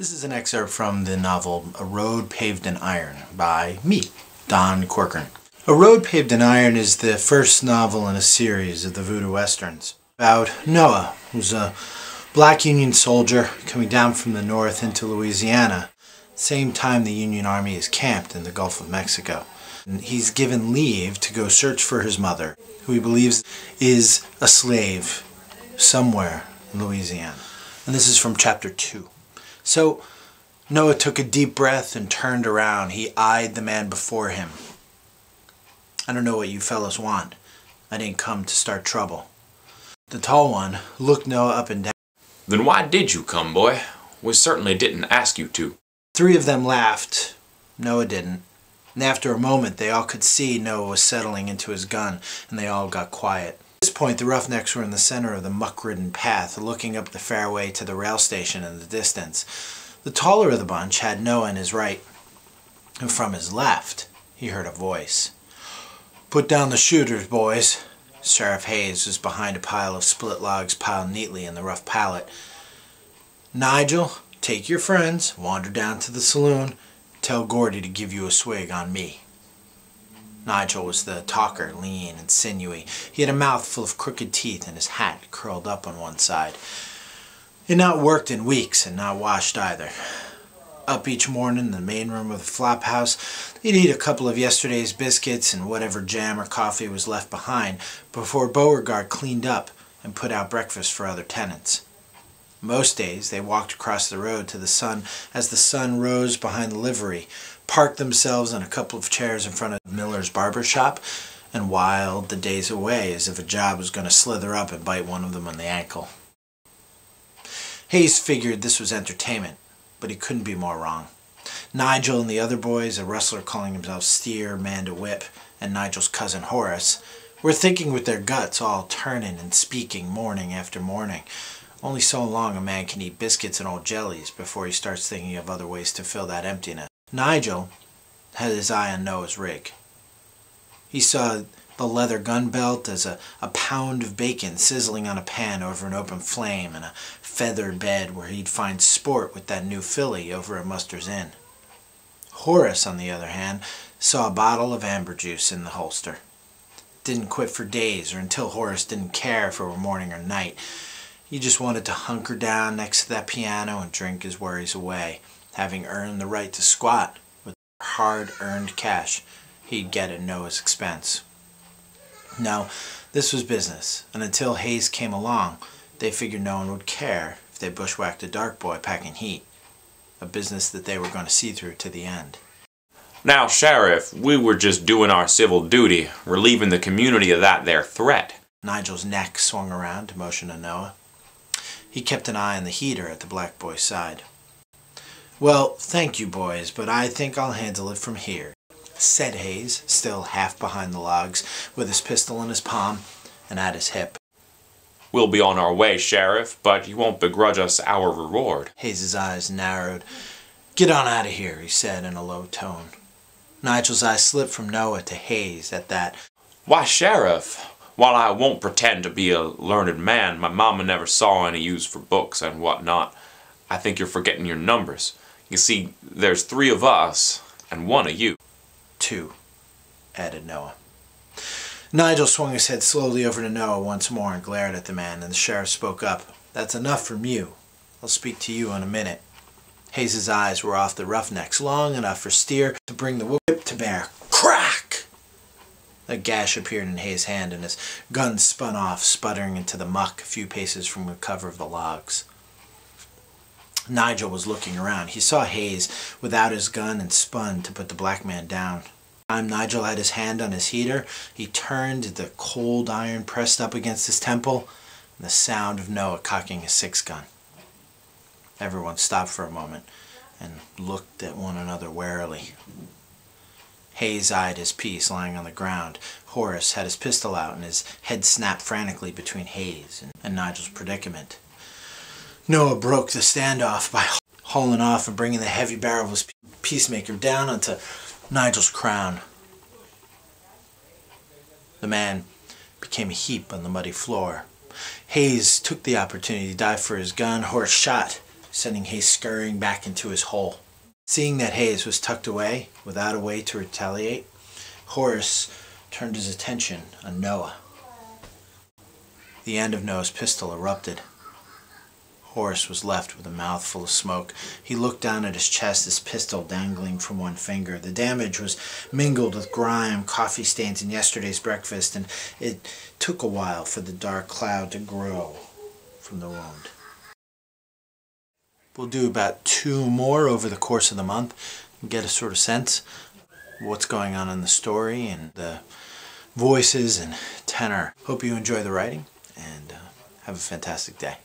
This is an excerpt from the novel A Road Paved in Iron by me, Don Corcoran. A Road Paved in Iron is the first novel in a series of the Voodoo Westerns about Noah, who's a black Union soldier coming down from the north into Louisiana, same time the Union Army is camped in the Gulf of Mexico. And he's given leave to go search for his mother, who he believes is a slave somewhere in Louisiana. And this is from chapter 2. So Noah took a deep breath and turned around. He eyed the man before him. I don't know what you fellas want. I didn't come to start trouble. The tall one looked Noah up and down. Then why did you come, boy? We certainly didn't ask you to. Three of them laughed. Noah didn't. And after a moment, they all could see Noah was settling into his gun, and they all got quiet. At this point, the roughnecks were in the center of the muck-ridden path, looking up the fairway to the rail station in the distance. The taller of the bunch had Noah in his right, and from his left, he heard a voice. "Put down the shooters, boys." Sheriff Hayes was behind a pile of split logs piled neatly in the rough pallet. "Nigel, take your friends, wander down to the saloon, tell Gordy to give you a swig on me." Nigel was the talker, lean and sinewy. He had a mouth full of crooked teeth and his hat curled up on one side. He had not worked in weeks and not washed either. Up each morning in the main room of the flop house, he'd eat a couple of yesterday's biscuits and whatever jam or coffee was left behind before Beauregard cleaned up and put out breakfast for other tenants. Most days they walked across the road to the sun as the sun rose behind the livery, parked themselves on a couple of chairs in front of Miller's barber shop, and whiled the days away as if a job was going to slither up and bite one of them on the ankle. Hayes figured this was entertainment, but he couldn't be more wrong. Nigel and the other boys, a rustler calling himself Steer, Manda Whip, and Nigel's cousin Horace, were thinking with their guts, all turning and speaking morning after morning. Only so long a man can eat biscuits and old jellies before he starts thinking of other ways to fill that emptiness. Nigel had his eye on Noah's rig. He saw the leather gun belt as a pound of bacon sizzling on a pan over an open flame, and a feathered bed where he'd find sport with that new filly over at Muster's Inn. Horace, on the other hand, saw a bottle of amber juice in the holster. Didn't quit for days, or until Horace didn't care if it were morning or night. He just wanted to hunker down next to that piano and drink his worries away, having earned the right to squat with hard-earned cash he'd get at Noah's expense. Now, this was business, and until Hayes came along, they figured no one would care if they bushwhacked a dark boy packing heat, a business that they were going to see through to the end. Now, Sheriff, we were just doing our civil duty, relieving the community of that there threat. Nigel's neck swung around to motion to Noah. He kept an eye on the heater at the black boy's side. "Well, thank you, boys, but I think I'll handle it from here," said Hayes, still half behind the logs, with his pistol in his palm and at his hip. We'll be on our way, Sheriff, but you won't begrudge us our reward. Hayes' eyes narrowed. "Get on out of here," he said in a low tone. Nigel's eyes slipped from Noah to Hayes at that. Why, Sheriff, while I won't pretend to be a learned man, my mama never saw any use for books and whatnot. I think you're forgetting your numbers. You see, there's 3 of us and 1 of you. 2, added Noah. Nigel swung his head slowly over to Noah once more and glared at the man, and the sheriff spoke up. "That's enough from you. I'll speak to you in a minute." Hayes' eyes were off the roughnecks long enough for Steer to bring the whip to bear. Crack! A gash appeared in Hayes' hand, and his gun spun off, sputtering into the muck a few paces from the cover of the logs. Nigel was looking around. He saw Hayes without his gun and spun to put the black man down. Time Nigel had his hand on his heater, he turned, the cold iron pressed up against his temple, and the sound of Noah cocking his 6-gun. Everyone stopped for a moment and looked at one another warily. Hayes eyed his piece lying on the ground. Horace had his pistol out, and his head snapped frantically between Hayes and Nigel's predicament. Noah broke the standoff by hauling off and bringing the heavy barrel of his peacemaker down onto Nigel's crown. The man became a heap on the muddy floor. Hayes took the opportunity to dive for his gun. Horace shot, sending Hayes scurrying back into his hole. Seeing that Hayes was tucked away without a way to retaliate, Horace turned his attention on Noah. The end of Noah's pistol erupted. Horace was left with a mouthful of smoke. He looked down at his chest, his pistol dangling from one finger. The damage was mingled with grime, coffee stains, and yesterday's breakfast, and it took a while for the dark cloud to grow from the wound. We'll do about 2 more over the course of the month and get a sort of sense of what's going on in the story and the voices and tenor. Hope you enjoy the writing and have a fantastic day.